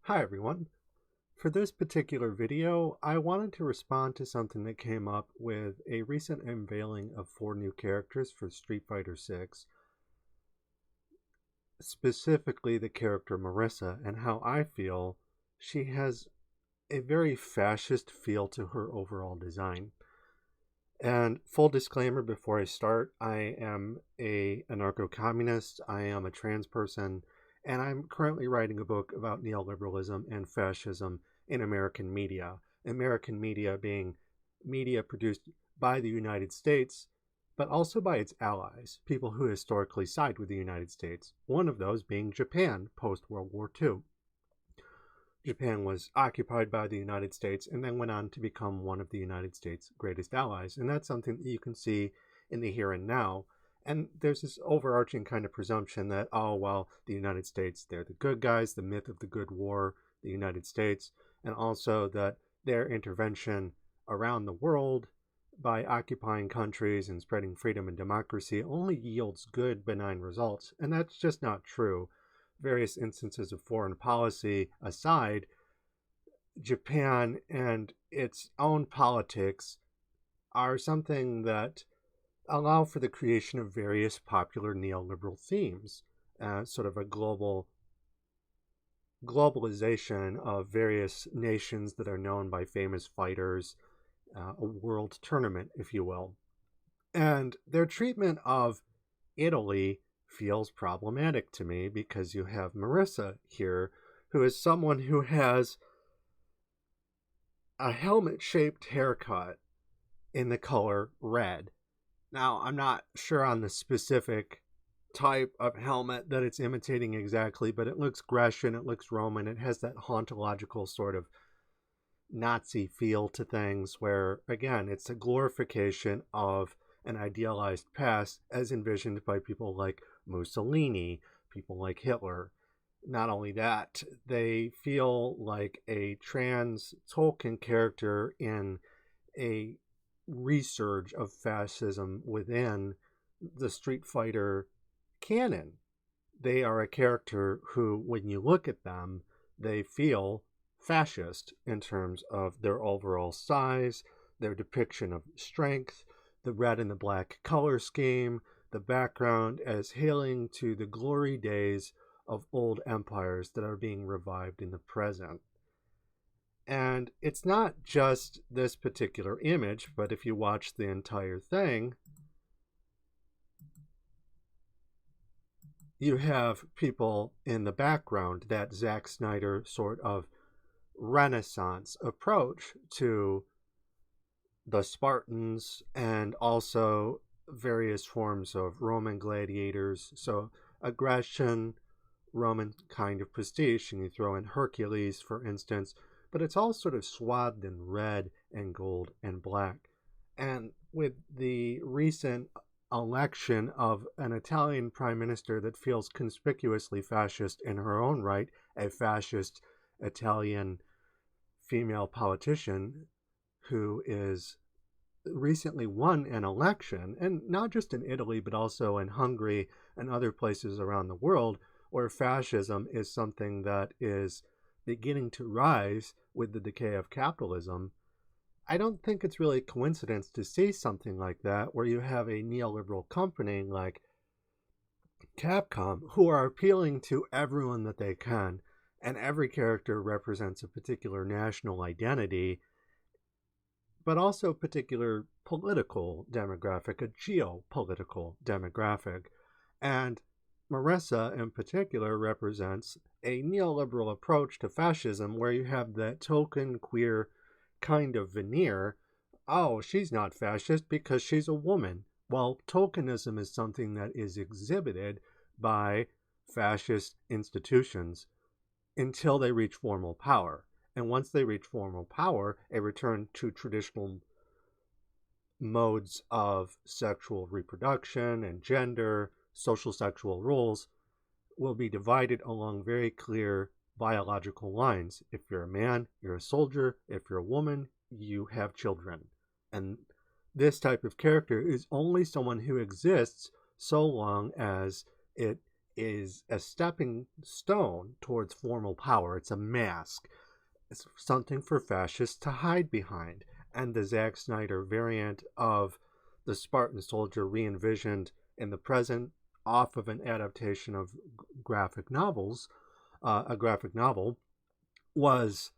Hi everyone. For this particular video, I wanted to respond to something that came up with a recent unveiling of 4 new characters for Street Fighter 6, specifically the character Marisa, and how I feel she has a very fascist feel to her overall design. And full disclaimer before I start, I am a anarcho-communist, I am a trans person, and I'm currently writing a book about neoliberalism and fascism in American media. American media being media produced by the United States, but also by its allies, people who historically side with the United States, one of those being Japan post-World War II. Japan was occupied by the United States and then went on to become one of the United States' greatest allies. And that's something that you can see in the here and now. And there's this overarching kind of presumption that, oh, well, the United States, they're the good guys, the myth of the good war, the United States, and also that their intervention around the world by occupying countries and spreading freedom and democracy only yields good, benign results. And that's just not true. Various instances of foreign policy aside, Japan and its own politics are something that allow for the creation of various popular neoliberal themes, sort of a globalization of various nations that are known by famous fighters, a world tournament, if you will. And their treatment of Italy feels problematic to me because you have Marisa here, who is someone who has a helmet-shaped haircut in the color red. Now, I'm not sure on the specific type of helmet that it's imitating exactly, but it looks Grecian, it looks Roman, it has that hauntological sort of Nazi feel to things where, again, it's a glorification of an idealized past as envisioned by people like Mussolini, people like Hitler. Not only that, they feel like a trans Tolkien character in a resurge of fascism within the Street Fighter canon. They are a character who, when you look at them, they feel fascist in terms of their overall size, their depiction of strength, the red and the black color scheme, the background as hailing to the glory days of old empires that are being revived in the present. And it's not just this particular image, but if you watch the entire thing, you have people in the background, that Zack Snyder sort of Renaissance approach to the Spartans and also various forms of Roman gladiators. So a Grecian Roman kind of pastiche, and you throw in Hercules, for instance, but it's all sort of swathed in red and gold and black. And with the recent election of an Italian prime minister that feels conspicuously fascist in her own right, a fascist Italian female politician who is recently won an election, and not just in Italy, but also in Hungary and other places around the world, where fascism is something that is beginning to rise with the decay of capitalism. I don't think it's really a coincidence to see something like that, where you have a neoliberal company like Capcom who are appealing to everyone that they can, and every character represents a particular national identity, but also a particular political demographic, a geopolitical demographic. And Marisa, in particular, represents a neoliberal approach to fascism where you have that token queer kind of veneer. Oh, she's not fascist because she's a woman. Well, tokenism is something that is exhibited by fascist institutions until they reach formal power. And once they reach formal power, a return to traditional modes of sexual reproduction and gender, social sexual roles, will be divided along very clear biological lines. If you're a man, you're a soldier. If you're a woman, you have children. And this type of character is only someone who exists so long as it is a stepping stone towards formal power. It's a mask. It's something for fascists to hide behind. And the Zack Snyder variant of the Spartan soldier re-envisioned in the present off of an adaptation of graphic novels, a graphic novel, was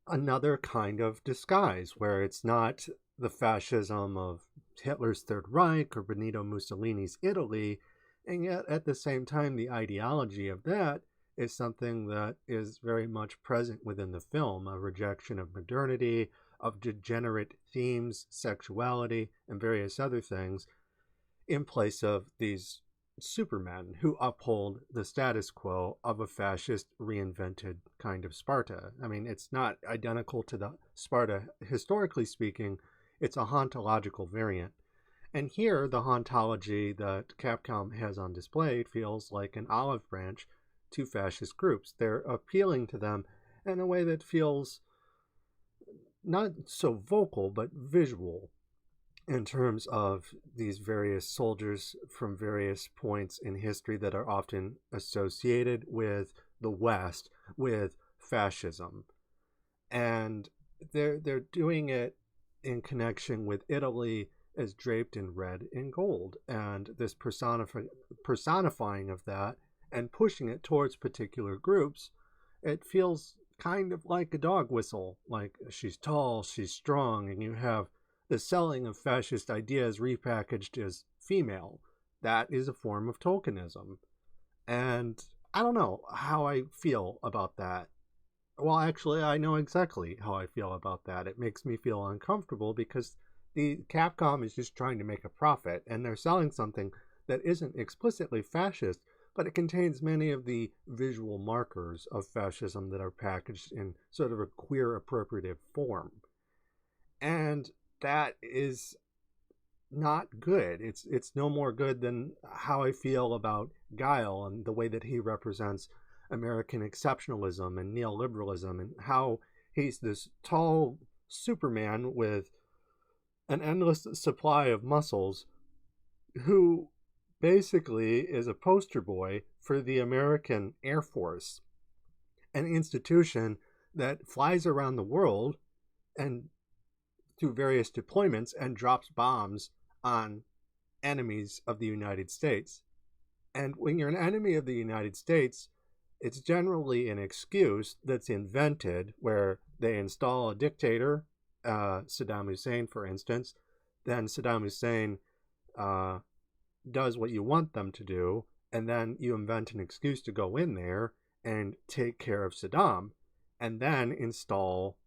another kind of disguise where it's not the fascism of Hitler's Third Reich or Benito Mussolini's Italy, and yet at the same time the ideology of that is something that is very much present within the film, a rejection of modernity, of degenerate themes, sexuality, and various other things, in place of these supermen who uphold the status quo of a fascist reinvented kind of Sparta. I mean, it's not identical to the Sparta historically speaking, it's a hauntological variant. And here, the hauntology that Capcom has on display feels like an olive branch to fascist groups. They're appealing to them in a way that feels not so vocal, but visual, in terms of these various soldiers from various points in history that are often associated with the West, with fascism. And they're doing it in connection with Italy as draped in red and gold, and this personifying of that and pushing it towards particular groups. It feels kind of like a dog whistle, like she's tall, she's strong, and you have the selling of fascist ideas repackaged as female. That is a form of tokenism. And I don't know how I feel about that. Well, actually, I know exactly how I feel about that. It makes me feel uncomfortable because the Capcom is just trying to make a profit, and they're selling something that isn't explicitly fascist, but it contains many of the visual markers of fascism that are packaged in sort of a queer appropriative form. And that is not good. It's no more good than how I feel about Guile and the way that he represents American exceptionalism and neoliberalism, and how he's this tall Superman with an endless supply of muscles who basically is a poster boy for the American Air Force, an institution that flies around the world and through various deployments and drops bombs on enemies of the United States. And when you're an enemy of the United States, it's generally an excuse that's invented where they install a dictator, Saddam Hussein, for instance. Then Saddam Hussein does what you want them to do, and then you invent an excuse to go in there and take care of Saddam, and then install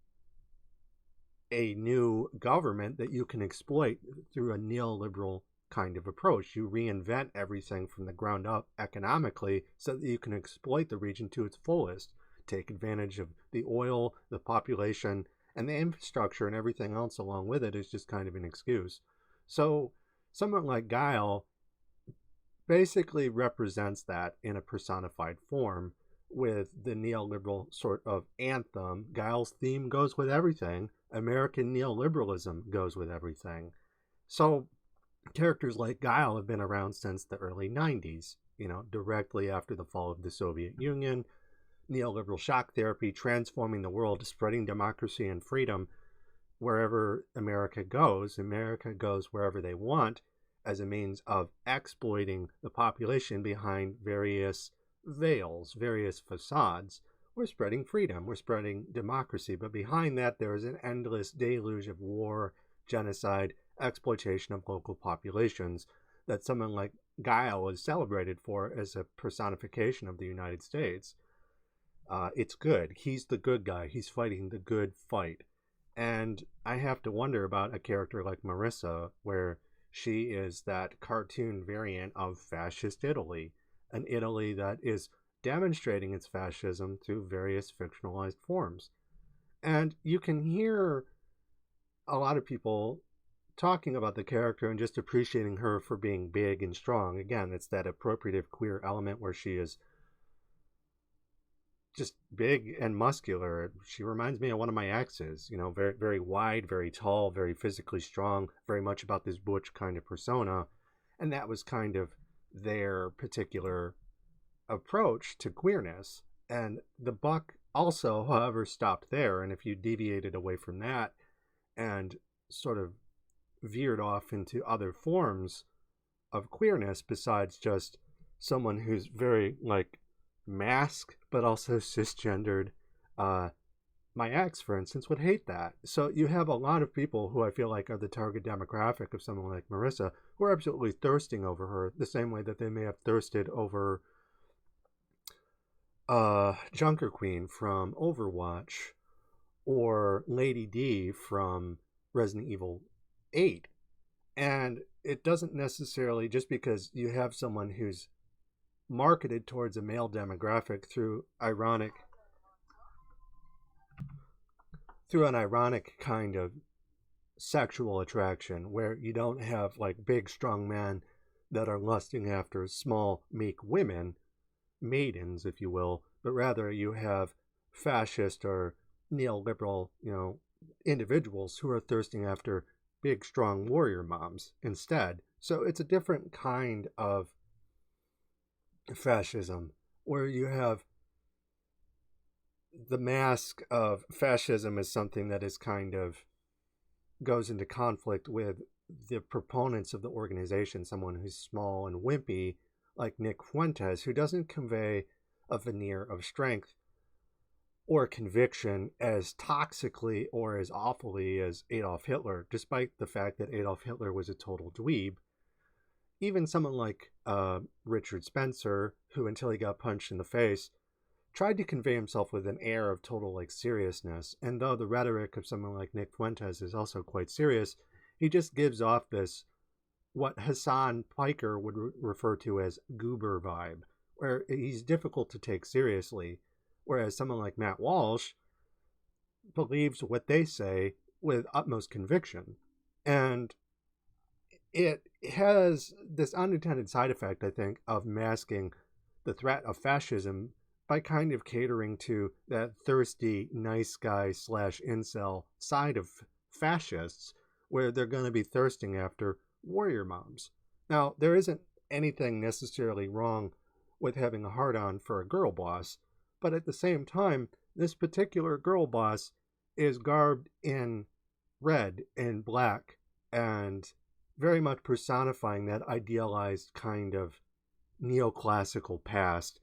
a new government that you can exploit through a neoliberal kind of approach. You reinvent everything from the ground up economically so that you can exploit the region to its fullest, take advantage of the oil, the population, and the infrastructure, and everything else along with it is just kind of an excuse. So someone like Guile basically represents that in a personified form with the neoliberal sort of anthem. Guile's theme goes with everything. American neoliberalism goes with everything. So characters like Guile have been around since the early 90s, directly after the fall of the Soviet Union. Neoliberal shock therapy, transforming the world, spreading democracy and freedom wherever America goes. America goes wherever they want as a means of exploiting the population behind various veils, various facades. We're spreading freedom, we're spreading democracy, but behind that there is an endless deluge of war, genocide, exploitation of local populations that someone like Guile is celebrated for as a personification of the United States. It's good. He's the good guy. He's fighting the good fight. And I have to wonder about a character like Marisa, where she is that cartoon variant of fascist Italy, an Italy that is demonstrating its fascism through various fictionalized forms. And you can hear a lot of people talking about the character and just appreciating her for being big and strong. Again, it's that appropriative queer element where she is just big and muscular. She reminds me of one of my exes, very, very wide, very tall, very physically strong, very much about this butch kind of persona. And that was kind of their particular approach to queerness. And the buck also, however, stopped there. And if you deviated away from that and sort of veered off into other forms of queerness besides just someone who's very like masked but also cisgendered, my ex, for instance, would hate that. So you have a lot of people who I feel like are the target demographic of someone like Marisa who are absolutely thirsting over her the same way that they may have thirsted over Junker Queen from Overwatch or Lady D from Resident Evil 8. And it doesn't necessarily, just because you have someone who's marketed towards a male demographic through an ironic kind of sexual attraction where you don't have like big strong men that are lusting after small meek women, maidens if you will, but rather you have fascist or neoliberal, individuals who are thirsting after big strong warrior moms instead. So it's a different kind of fascism where you have the mask of fascism as something that is kind of goes into conflict with the proponents of the organization, someone who's small and wimpy like Nick Fuentes, who doesn't convey a veneer of strength or conviction as toxically or as awfully as Adolf Hitler, despite the fact that Adolf Hitler was a total dweeb. Even someone like Richard Spencer, who until he got punched in the face, tried to convey himself with an air of total like seriousness. And though the rhetoric of someone like Nick Fuentes is also quite serious, he just gives off this, what Hassan Piker would refer to as goober vibe, where he's difficult to take seriously. Whereas someone like Matt Walsh believes what they say with utmost conviction. And it has this unintended side effect, I think, of masking the threat of fascism by kind of catering to that thirsty, nice guy / incel side of fascists, where they're going to be thirsting after warrior moms. Now, there isn't anything necessarily wrong with having a hard-on for a girl boss, but at the same time, this particular girl boss is garbed in red and black and very much personifying that idealized kind of neoclassical past,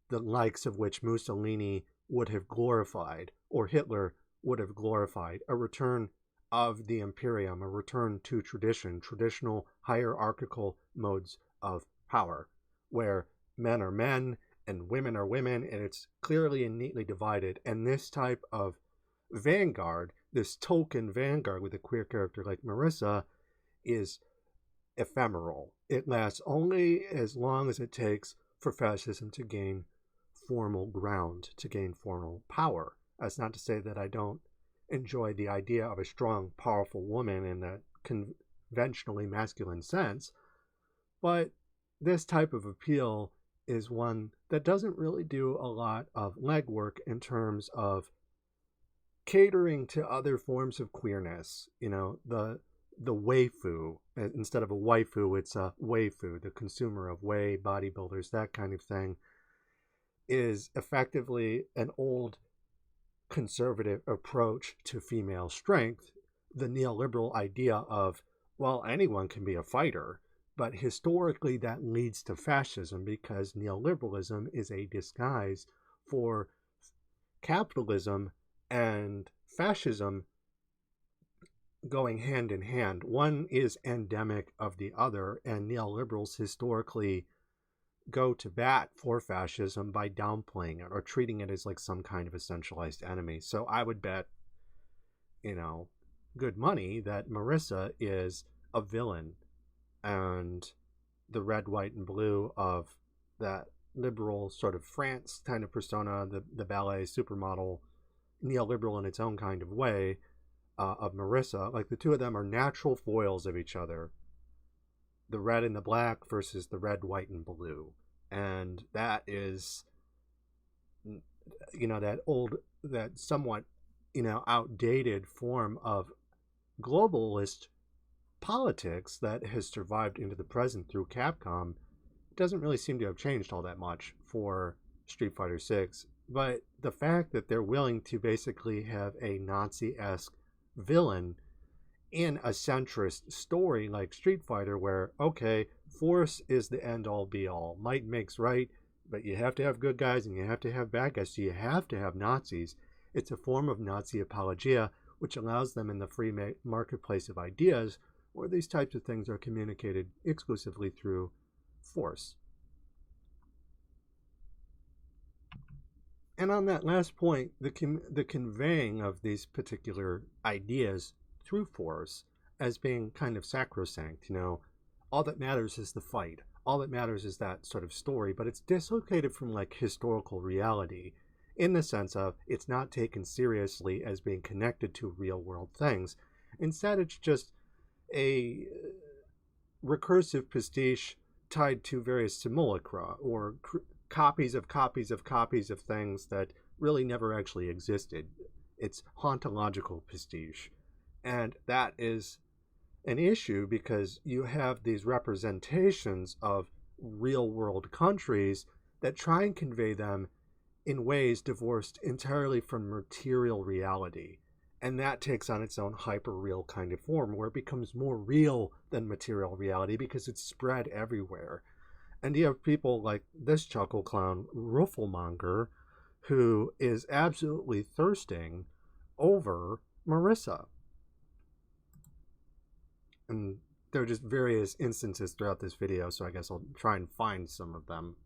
the likes of which Mussolini would have glorified, or Hitler would have glorified, a return of the imperium, a return to traditional hierarchical modes of power, where men are men and women are women, and it's clearly and neatly divided. And this type of vanguard, this token vanguard with a queer character like Marisa, is ephemeral. It lasts only as long as it takes for fascism to gain formal ground, to gain formal power. That's not to say that I don't enjoy the idea of a strong, powerful woman in that conventionally masculine sense, but this type of appeal is one that doesn't really do a lot of legwork in terms of catering to other forms of queerness. The Wheyfu, instead of a waifu, it's a Wheyfu, the consumer of whey, bodybuilders, that kind of thing, is effectively an old conservative approach to female strength, the neoliberal idea of, well, anyone can be a fighter. But historically, that leads to fascism because neoliberalism is a disguise for capitalism and fascism going hand in hand. One is endemic of the other, and neoliberals historically go to bat for fascism by downplaying it or treating it as like some kind of essentialized enemy. So I would bet, good money that Marisa is a villain, and the red, white, and blue of that liberal sort of France kind of persona, the ballet supermodel, neoliberal in its own kind of way, of Marisa, like the two of them are natural foils of each other. The red and the black versus the red, white, and blue. And that is, that somewhat, outdated form of globalist politics that has survived into the present through Capcom it doesn't really seem to have changed all that much for Street Fighter 6. But the fact that they're willing to basically have a Nazi-esque villain in a centrist story like Street Fighter, where, okay, force is the end-all be-all. Might makes right, but you have to have good guys and you have to have bad guys, so you have to have Nazis. It's a form of Nazi apologia, which allows them in the free marketplace of ideas, where these types of things are communicated exclusively through force. And on that last point, the conveying of these particular ideas through force as being kind of sacrosanct, all that matters is the fight. All that matters is that sort of story, but it's dislocated from like historical reality in the sense of it's not taken seriously as being connected to real world things. Instead, it's just a recursive pastiche tied to various simulacra or copies of copies of copies of things that really never actually existed. It's hauntological pastiche. And that is an issue because you have these representations of real world countries that try and convey them in ways divorced entirely from material reality. And that takes on its own hyper-real kind of form where it becomes more real than material reality because it's spread everywhere. And you have people like this chuckle clown, Rooflemonger, who is absolutely thirsting over Marisa. And there are just various instances throughout this video, so I guess I'll try and find some of them.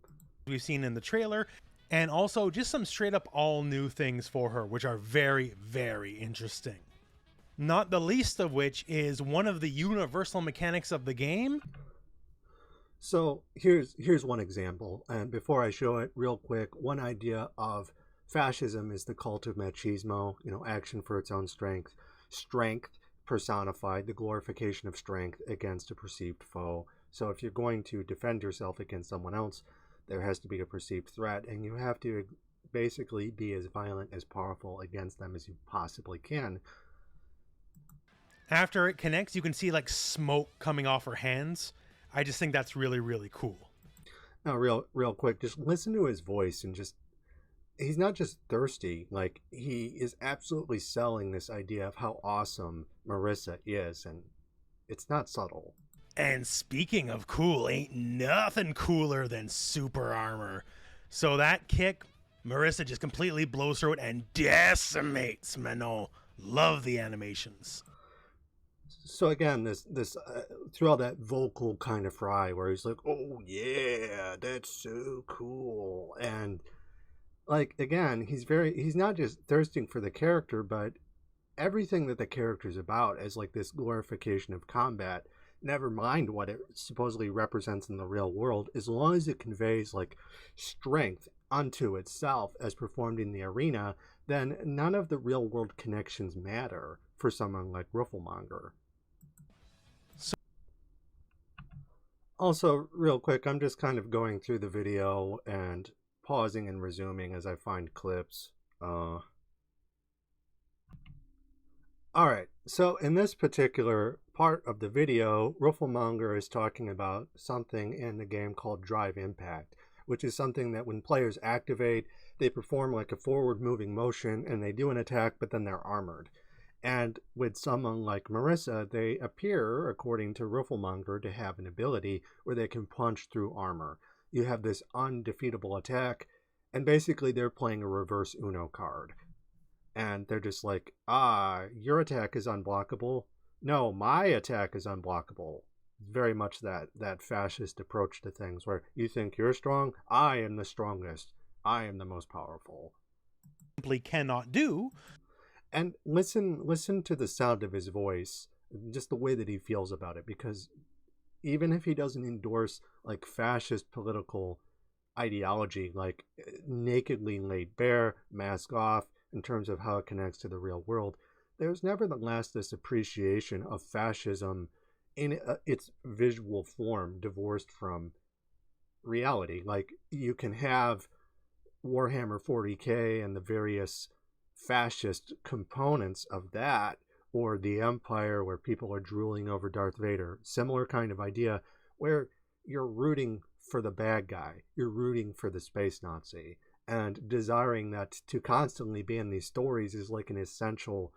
We've seen in the trailer, and also just some straight up all new things for her, which are very, very interesting. Not the least of which is one of the universal mechanics of the game. So here's one example, and before I show it real quick, one idea of fascism is the cult of machismo, action for its own strength. Strength personified, the glorification of strength against a perceived foe. So if you're going to defend yourself against someone else, there has to be a perceived threat, and you have to basically be as violent, as powerful against them as you possibly can. After it connects, you can see like smoke coming off her hands. I just think that's really, really cool. Now, real quick, just listen to his voice and he's not just thirsty, like he is absolutely selling this idea of how awesome Marisa is, and it's not subtle. And speaking of cool, ain't nothing cooler than super armor. So that kick, Marisa just completely blows through it and decimates Manon. Love the animations. So again, this through all that vocal kind of fry where he's like, oh yeah, that's so cool. And like, again, he's not just thirsting for the character, but everything that the character's about as like this glorification of combat, never mind what it supposedly represents in the real world, as long as it conveys like strength unto itself as performed in the arena, then none of the real world connections matter for someone like Rooflemonger. Also, real quick, I'm just kind of going through the video and pausing and resuming as I find clips. Alright, so in this particular part of the video, Rooflemonger is talking about something in the game called Drive Impact, which is something that when players activate, they perform like a forward-moving motion and they do an attack, but then they're armored. And with someone like Marisa, they appear, according to Rooflemonger, to have an ability where they can punch through armor. You have this undefeatable attack, and basically they're playing a reverse Uno card. And they're just like, your attack is unblockable. No, my attack is unblockable. Very much that fascist approach to things where you think you're strong, I am the strongest. I am the most powerful. Simply cannot do. And listen to the sound of his voice, just the way that he feels about it, because even if he doesn't endorse like fascist political ideology, like nakedly laid bare, mask off in terms of how it connects to the real world, there's nevertheless this appreciation of fascism in its visual form, divorced from reality. Like you can have Warhammer 40k and the various fascist components of that, or the Empire where people are drooling over Darth Vader. Similar kind of idea where you're rooting for the bad guy. You're rooting for the space Nazi. And desiring that to constantly be in these stories is like an essential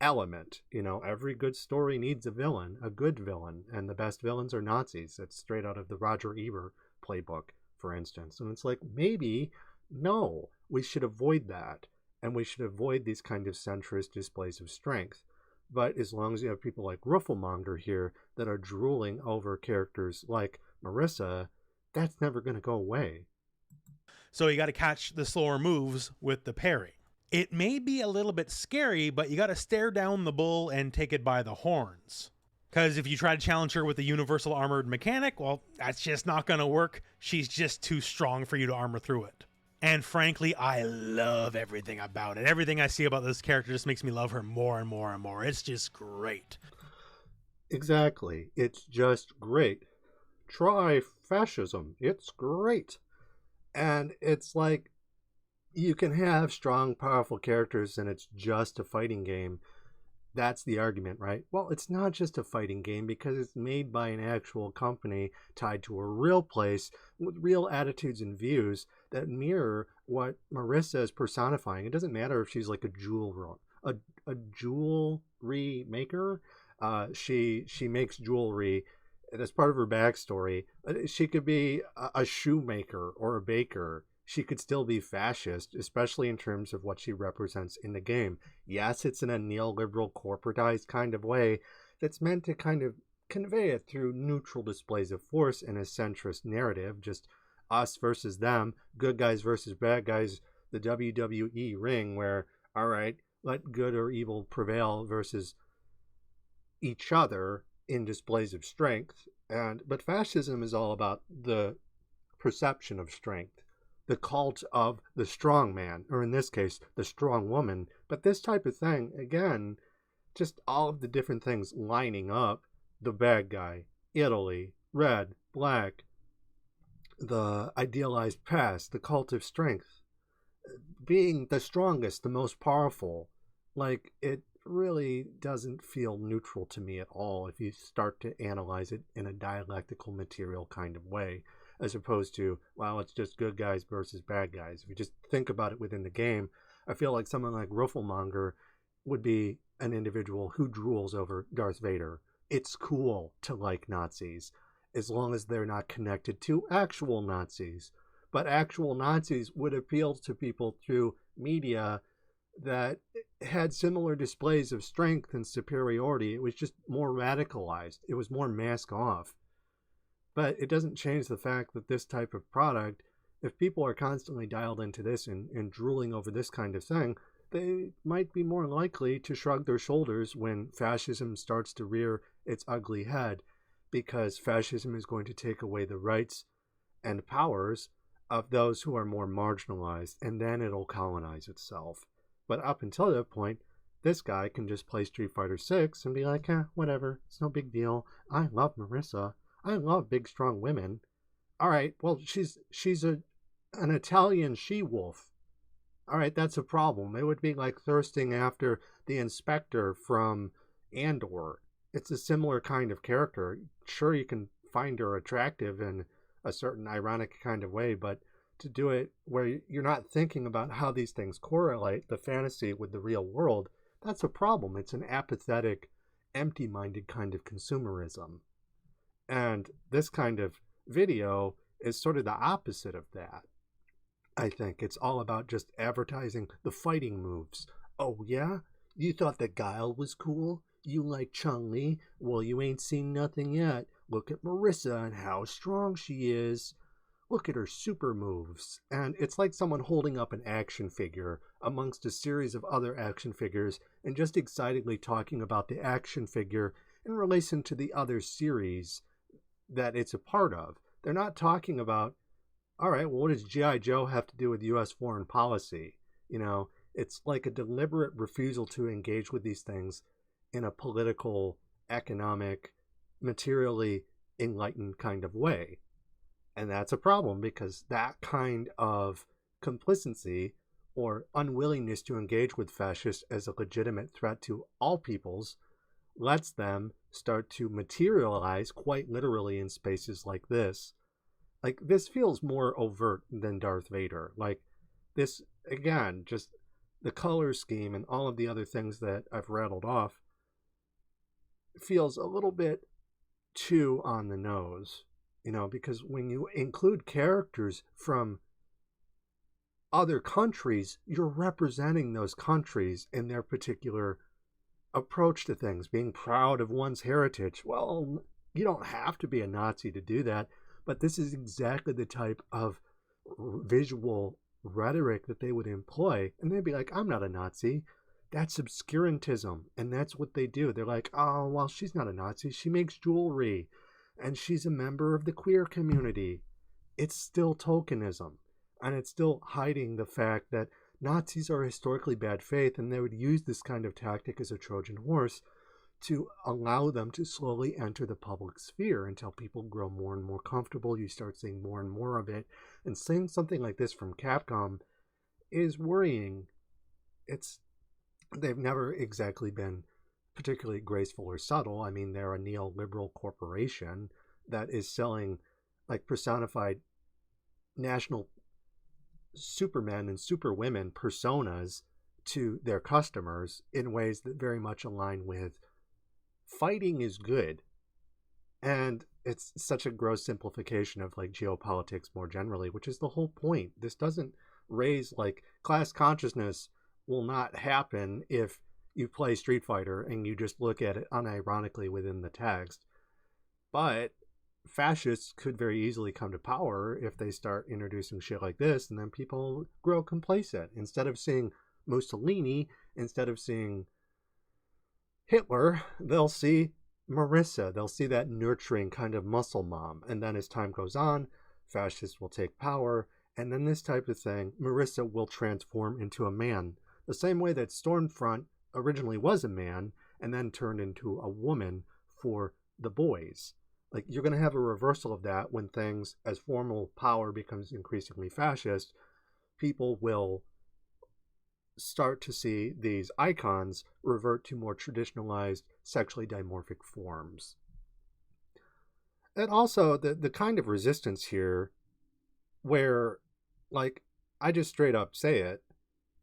element. You know, every good story needs a villain, a good villain, and the best villains are Nazis. That's straight out of the Roger Ebert playbook, for instance. And it's like, maybe, no, we should avoid that. And we should avoid these kind of centrist displays of strength. But as long as you have people like Rooflemonger here that are drooling over characters like Marisa, that's never going to go away. So you got to catch the slower moves with the parry. It may be a little bit scary, but you got to stare down the bull and take it by the horns. Because if you try to challenge her with a universal armored mechanic, well, that's just not going to work. She's just too strong for you to armor through it. And frankly, I love everything about it. Everything I see about this character just makes me love her more and more and more. It's just great. Exactly. It's just great. Try fascism. It's great. And it's like, you can have strong, powerful characters and it's just a fighting game. That's the argument, right? Well, it's not just a fighting game because it's made by an actual company tied to a real place with real attitudes and views that mirror what Marisa is personifying. It doesn't matter if she's like a jewelry maker. She makes jewelry. That's part of her backstory. She could be a shoemaker or a baker. She could still be fascist, especially in terms of what she represents in the game. Yes, it's in a neoliberal, corporatized kind of way that's meant to kind of convey it through neutral displays of force in a centrist narrative, just us versus them, good guys versus bad guys, the WWE ring where, all right, let good or evil prevail versus each other in displays of strength. But fascism is all about the perception of strength, the cult of the strong man, or in this case, the strong woman. But this type of thing, again, just all of the different things lining up, the bad guy, Italy, red, black, the idealized past, the cult of strength, being the strongest, the most powerful. Like, it really doesn't feel neutral to me at all if you start to analyze it in a dialectical material kind of way, as opposed to, well, it's just good guys versus bad guys. If you just think about it within the game, I feel like someone like Rooflemonger would be an individual who drools over Darth Vader. It's cool to like Nazis, as long as they're not connected to actual Nazis. But actual Nazis would appeal to people through media that had similar displays of strength and superiority. It was just more radicalized. It was more mask off. But it doesn't change the fact that this type of product, if people are constantly dialed into this and drooling over this kind of thing, they might be more likely to shrug their shoulders when fascism starts to rear its ugly head, because fascism is going to take away the rights and powers of those who are more marginalized, and then it'll colonize itself. But up until that point, this guy can just play Street Fighter 6 and be like, whatever, it's no big deal. I love Marisa. I love big, strong women. All right, well, she's an Italian she-wolf. All right, that's a problem. It would be like thirsting after the inspector from Andor. It's a similar kind of character. Sure, you can find her attractive in a certain ironic kind of way, but to do it where you're not thinking about how these things correlate, the fantasy with the real world, that's a problem. It's an apathetic, empty-minded kind of consumerism. And this kind of video is sort of the opposite of that. I think it's all about just advertising the fighting moves. Oh yeah? You thought that Guile was cool? You like Chun-Li? Well, you ain't seen nothing yet. Look at Marisa and how strong she is. Look at her super moves. And it's like someone holding up an action figure amongst a series of other action figures and just excitedly talking about the action figure in relation to the other series that it's a part of. They're not talking about, all right, well, what does G.I. Joe have to do with U.S. foreign policy? You know, it's like a deliberate refusal to engage with these things in a political, economic, materially enlightened kind of way. And that's a problem, because that kind of complacency or unwillingness to engage with fascists as a legitimate threat to all peoples lets them start to materialize quite literally in spaces like this. Like, this feels more overt than Darth Vader. Like, this, again, just the color scheme and all of the other things that I've rattled off feels a little bit too on the nose, because when you include characters from other countries, you're representing those countries in their particular approach to things, being proud of one's heritage. Well, you don't have to be a Nazi to do that, but this is exactly the type of visual rhetoric that they would employ. And they'd be like, I'm not a Nazi. That's obscurantism. And that's what they do. They're like, oh, well, she's not a Nazi. She makes jewelry and she's a member of the queer community. It's still tokenism. And it's still hiding the fact that Nazis are historically bad faith, and they would use this kind of tactic as a Trojan horse to allow them to slowly enter the public sphere until people grow more and more comfortable. You start seeing more and more of it. And seeing something like this from Capcom is worrying. They've never exactly been particularly graceful or subtle. I mean, they're a neoliberal corporation that is selling like personified national supermen and superwomen personas to their customers in ways that very much align with fighting is good. And it's such a gross simplification of like geopolitics more generally, which is the whole point. This doesn't raise like class consciousness will not happen if you play Street Fighter and you just look at it unironically within the text. But fascists could very easily come to power if they start introducing shit like this, and then people grow complacent. Instead of seeing Mussolini, instead of seeing Hitler, they'll see Marisa. They'll see that nurturing kind of muscle mom. And then as time goes on, fascists will take power, and then this type of thing, Marisa will transform into a man. The same way that Stormfront originally was a man and then turned into a woman for the boys. Like, you're going to have a reversal of that when things, as formal power becomes increasingly fascist, people will start to see these icons revert to more traditionalized, sexually dimorphic forms. And also, the kind of resistance here where, like, I just straight up say it,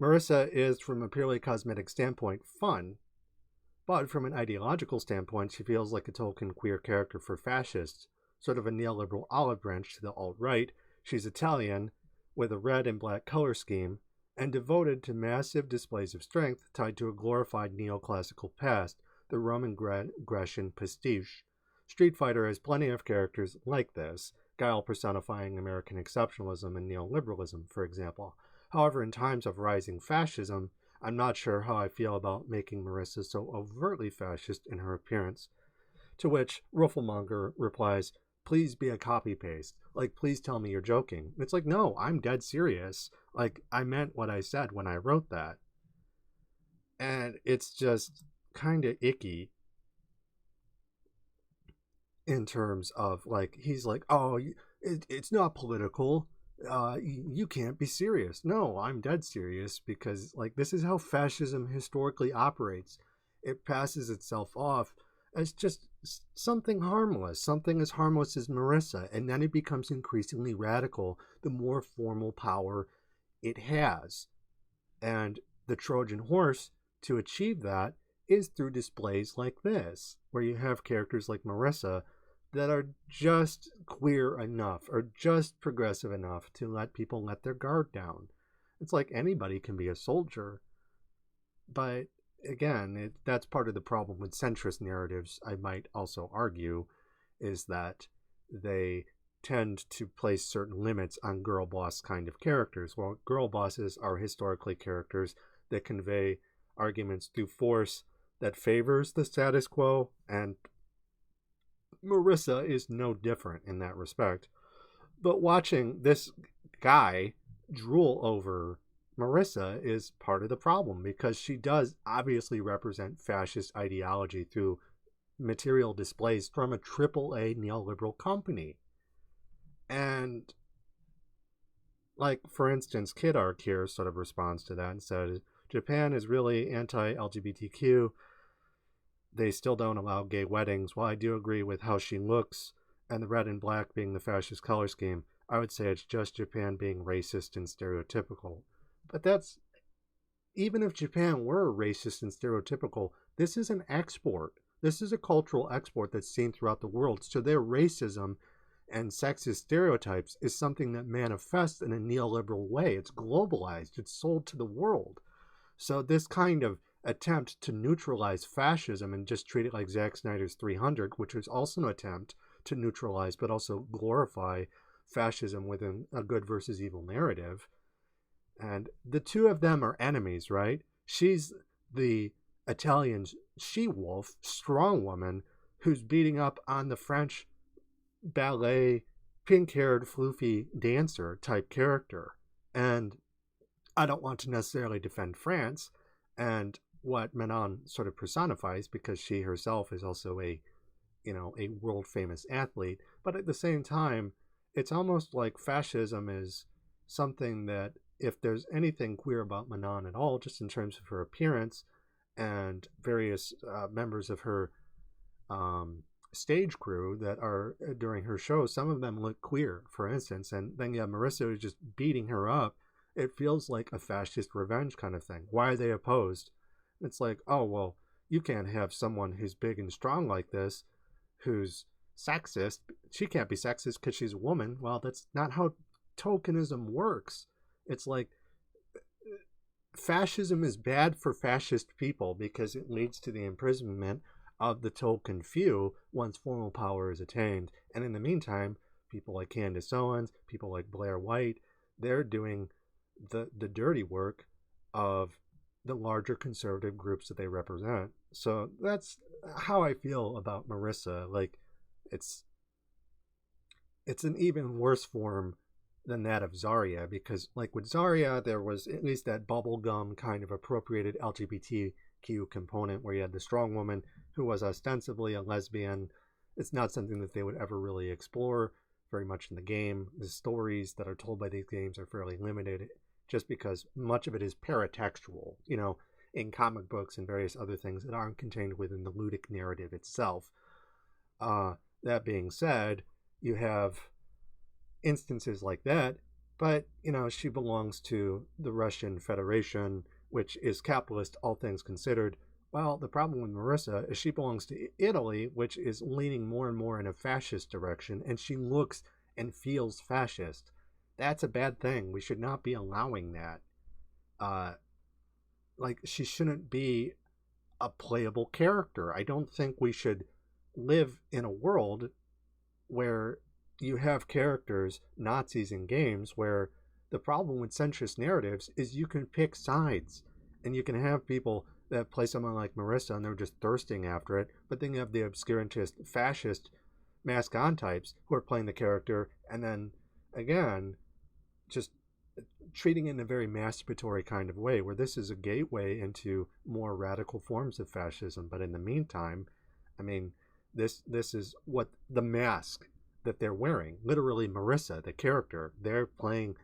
Marisa is, from a purely cosmetic standpoint, fun. But from an ideological standpoint, she feels like a token queer character for fascists, sort of a neoliberal olive branch to the alt-right. She's Italian, with a red and black color scheme, and devoted to massive displays of strength tied to a glorified neoclassical past, the Roman-Grecian pastiche. Street Fighter has plenty of characters like this, Guile personifying American exceptionalism and neoliberalism, for example. However, in times of rising fascism, I'm not sure how I feel about making Marisa so overtly fascist in her appearance. To which Rooflemonger replies, please be a copy-paste. Like, please tell me you're joking. It's like, no, I'm dead serious. Like, I meant what I said when I wrote that. And it's just kind of icky in terms of, like, he's like, oh, it's not political. You can't be serious. No, I'm dead serious, because like this is how fascism historically operates. It passes itself off as just something harmless, something as harmless as Marisa, and then it becomes increasingly radical the more formal power it has. And the Trojan horse to achieve that is through displays like this, where you have characters like Marisa that are just queer enough or just progressive enough to let people let their guard down. It's like anybody can be a soldier. But again, that's part of the problem with centrist narratives, I might also argue, is that they tend to place certain limits on girl boss kind of characters. Well, girl bosses are historically characters that convey arguments through force that favors the status quo, and Marisa is no different in that respect. But watching this guy drool over Marisa is part of the problem, because she does obviously represent fascist ideology through material displays from a AAA neoliberal company. And, like, for instance, KidArk here sort of responds to that and says, Japan is really anti-LGBTQ. They still don't allow gay weddings. While I do agree with how she looks and the red and black being the fascist color scheme, I would say it's just Japan being racist and stereotypical. But that's, even if Japan were racist and stereotypical, this is an export. This is a cultural export that's seen throughout the world. So their racism and sexist stereotypes is something that manifests in a neoliberal way. It's globalized, it's sold to the world. So this kind of attempt to neutralize fascism and just treat it like Zack Snyder's 300, which was also an attempt to neutralize but also glorify fascism within a good versus evil narrative. And the two of them are enemies, right? She's the Italian she-wolf, strong woman, who's beating up on the French ballet, pink-haired, floofy dancer type character. And I don't want to necessarily defend France and what Manon sort of personifies, because she herself is also a world famous athlete. But at the same time, it's almost like fascism is something that, if there's anything queer about Manon at all, just in terms of her appearance and various members of her stage crew that are during her show, some of them look queer, for instance. And then you have Marisa who's just beating her up. It feels like a fascist revenge kind of thing. Why are they opposed? It's like, oh, well, you can't have someone who's big and strong like this, who's sexist. She can't be sexist because she's a woman. Well, that's not how tokenism works. It's like fascism is bad for fascist people because it leads to the imprisonment of the token few once formal power is attained. And in the meantime, people like Candace Owens, people like Blair White, they're doing the dirty work of the larger conservative groups that they represent. So that's how I feel about Marisa. Like, it's an even worse form than that of Zarya, because like with Zarya, there was at least that bubblegum kind of appropriated LGBTQ component where you had the strong woman who was ostensibly a lesbian. It's not something that they would ever really explore very much in the game. The stories that are told by these games are fairly limited, just because much of it is paratextual, in comic books and various other things that aren't contained within the ludic narrative itself. That being said, you have instances like that, but she belongs to the Russian Federation, which is capitalist, all things considered. Well, the problem with Marisa is she belongs to Italy, which is leaning more and more in a fascist direction, and she looks and feels fascist. That's a bad thing. We should not be allowing that. She shouldn't be a playable character. I don't think we should live in a world where you have characters, Nazis in games, where the problem with centrist narratives is you can pick sides, and you can have people that play someone like Marisa and they're just thirsting after it, but then you have the obscurantist fascist mask-on types who are playing the character, and then again just treating it in a very masturbatory kind of way, where this is a gateway into more radical forms of fascism. But in the meantime, I mean, this is what the mask that they're wearing, literally Marisa, the character, they're playing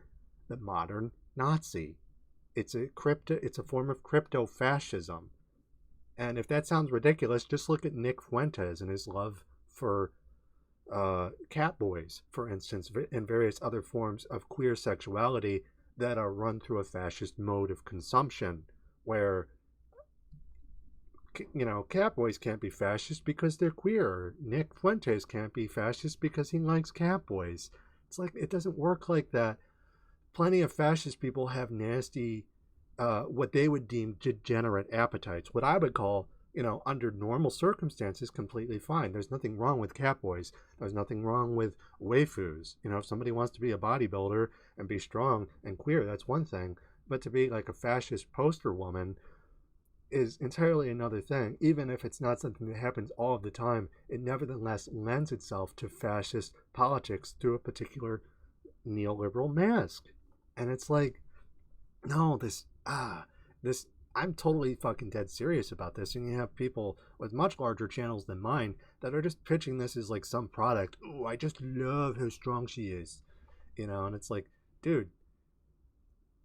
the modern Nazi. It's a form of crypto-fascism. And if that sounds ridiculous, just look at Nick Fuentes and his love for catboys, for instance, and various other forms of queer sexuality that are run through a fascist mode of consumption, where catboys can't be fascist because they're queer. Nick Fuentes can't be fascist because he likes catboys. It's like, it doesn't work like that. Plenty of fascist people have nasty, what they would deem degenerate appetites, what I would call, under normal circumstances, completely fine. There's nothing wrong with catboys. There's nothing wrong with waifus. If somebody wants to be a bodybuilder and be strong and queer, that's one thing. But to be like a fascist poster woman is entirely another thing. Even if it's not something that happens all of the time, it nevertheless lends itself to fascist politics through a particular neoliberal mask. And it's like, no, this, I'm totally fucking dead serious about this. And you have people with much larger channels than mine that are just pitching this as like some product. Oh, I just love how strong she is. And it's like, dude,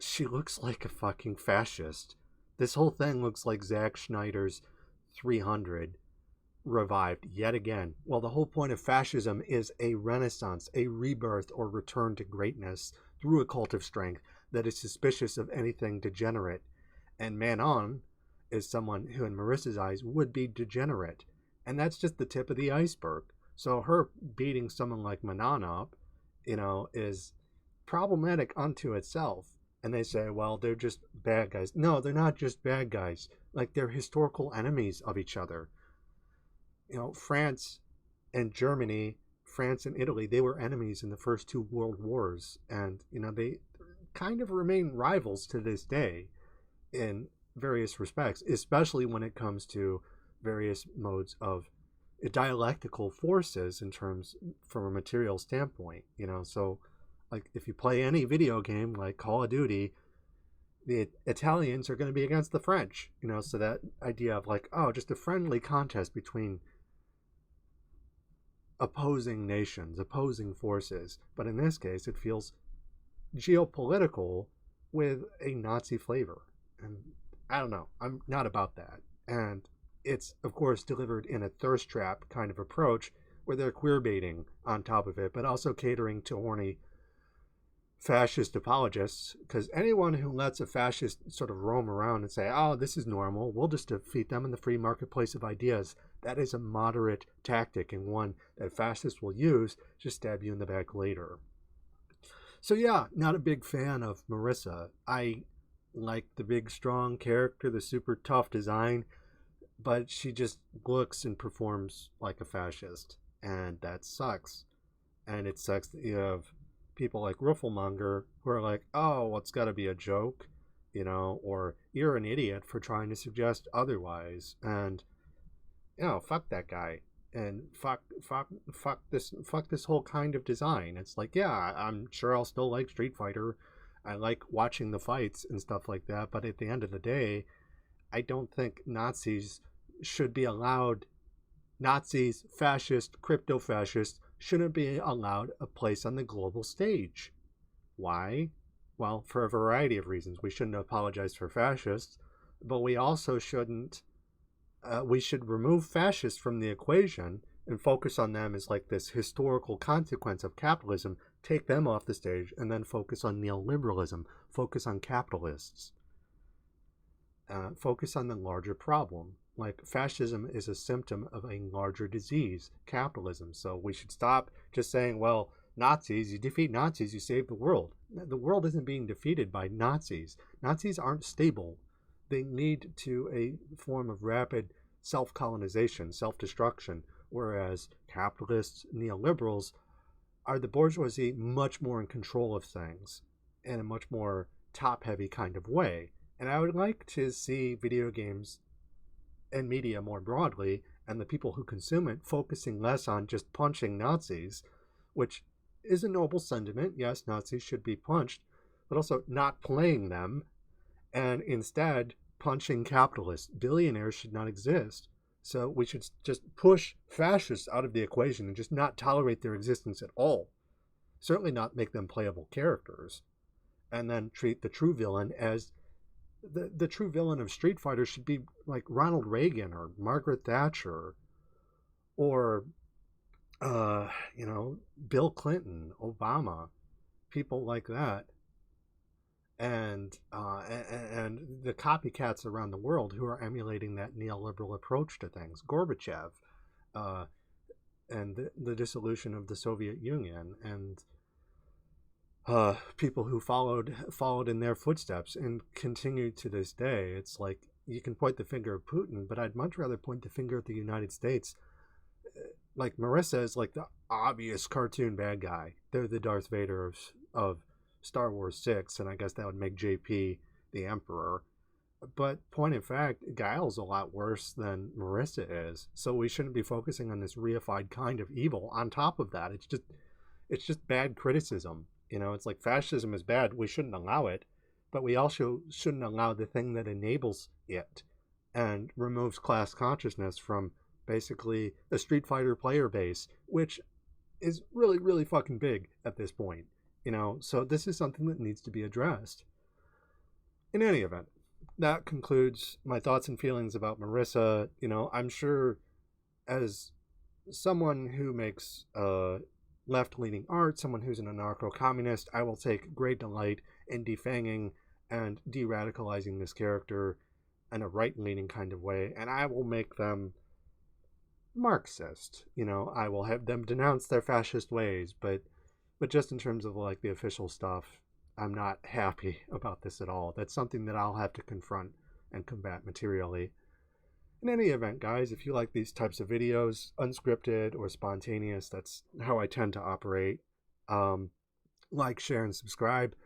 she looks like a fucking fascist. This whole thing looks like Zack Snyder's 300, revived yet again. Well, the whole point of fascism is a renaissance, a rebirth or return to greatness through a cult of strength that is suspicious of anything degenerate. And Manon is someone who, in Marissa's eyes, would be degenerate. And that's just the tip of the iceberg. So her beating someone like Manon up, is problematic unto itself. And they say, well, they're just bad guys. No, they're not just bad guys. Like, they're historical enemies of each other. France and Germany, France and Italy, they were enemies in the first two world wars. And, they kind of remain rivals to this day in various respects, especially when it comes to various modes of dialectical forces in terms from a material standpoint. So like if you play any video game like Call of Duty, the Italians are going to be against the French, so that idea of like, oh, just a friendly contest between opposing nations, opposing forces. But in this case, it feels geopolitical with a Nazi flavor. And I don't know, I'm not about that. And it's, of course, delivered in a thirst trap kind of approach where they're queer baiting on top of it, but also catering to horny fascist apologists, because anyone who lets a fascist sort of roam around and say, oh, this is normal, we'll just defeat them in the free marketplace of ideas, that is a moderate tactic and one that fascists will use to stab you in the back later. So yeah, not a big fan of Marisa. I like the big strong character, the super tough design, but she just looks and performs like a fascist, and that sucks. And it sucks that you have people like Rooflemonger who are like, oh, well, it's got to be a joke, or you're an idiot for trying to suggest otherwise. And, fuck that guy. And fuck this whole kind of design. It's like, yeah, I'm sure I'll still like Street Fighter. I like watching the fights and stuff like that. But at the end of the day, I don't think Nazis should be allowed. Nazis, fascists, crypto-fascists shouldn't be allowed a place on the global stage. Why? Well, for a variety of reasons. We shouldn't apologize for fascists, but we also shouldn't. We should remove fascists from the equation and focus on them as like this historical consequence of capitalism, take them off the stage, and then focus on neoliberalism, focus on capitalists. Focus on the larger problem. Like, fascism is a symptom of a larger disease, capitalism. So we should stop just saying, well, Nazis, you defeat Nazis, you save the world. The world isn't being defeated by Nazis. Nazis aren't stable. They lead to a form of rapid self-colonization, self-destruction, whereas capitalists, neoliberals, are the bourgeoisie much more in control of things in a much more top-heavy kind of way. And I would like to see video games and media more broadly, and the people who consume it, focusing less on just punching Nazis, which is a noble sentiment. Yes, Nazis should be punched, but also not playing them, and instead punching capitalists. Billionaires should not exist. So we should just push fascists out of the equation and just not tolerate their existence at all. Certainly not make them playable characters. And then treat the true villain as the true villain of Street Fighter should be like Ronald Reagan or Margaret Thatcher or Bill Clinton, Obama, people like that, and the copycats around the world who are emulating that neoliberal approach to things. Gorbachev, and the dissolution of the Soviet Union, and people who followed in their footsteps and continue to this day. It's like you can point the finger at Putin, but I'd much rather point the finger at the United States. Like, Marisa is like the obvious cartoon bad guy. They're the Darth Vader of Star Wars 6, and I guess that would make JP the Emperor. But point in fact, Guile's a lot worse than Marisa is. So we shouldn't be focusing on this reified kind of evil. On top of that, it's just bad criticism. It's like fascism is bad. We shouldn't allow it, but we also shouldn't allow the thing that enables it and removes class consciousness from basically the Street Fighter player base, which is really, really fucking big at this point. So this is something that needs to be addressed. In any event, that concludes my thoughts and feelings about Marisa. I'm sure as someone who makes left-leaning art, someone who's an anarcho-communist, I will take great delight in defanging and de-radicalizing this character in a right-leaning kind of way, and I will make them Marxist. You know, I will have them denounce their fascist ways, but just in terms of like the official stuff, I'm not happy about this at all. That's something that I'll have to confront and combat materially. In any event, guys, if you like these types of videos, unscripted or spontaneous, that's how I tend to operate. Like, share, and subscribe.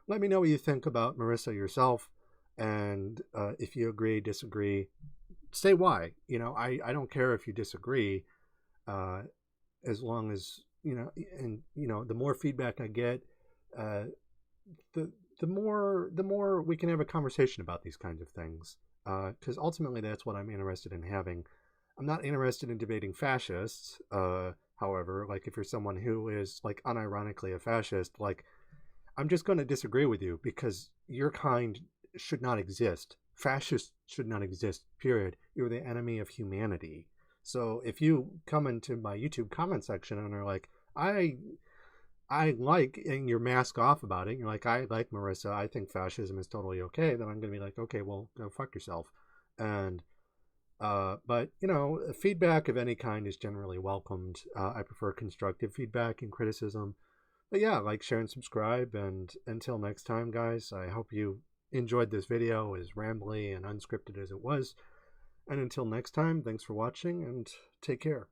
Let me know what you think about Marisa yourself, and if you agree, disagree, say why. You know, I don't care if you disagree, as long as, you know, and, you know, the more feedback I get, the more we can have a conversation about these kinds of things. Because ultimately that's what I'm interested in having. I'm not interested in debating fascists. However, like, if you're someone who is like unironically a fascist, like, I'm just going to disagree with you, because your kind should not exist. Fascists should not exist, period. You're the enemy of humanity. So if you come into my YouTube comment section and are like, I like, and you're mask off about it, and you're like, I like Marisa, I think fascism is totally okay, then I'm going to be like, okay, well, go fuck yourself. And, but, you know, feedback of any kind is generally welcomed. I prefer constructive feedback and criticism. But yeah, like, share, and subscribe. And until next time, guys, I hope you enjoyed this video, as rambly and unscripted as it was. And until next time, thanks for watching, and take care.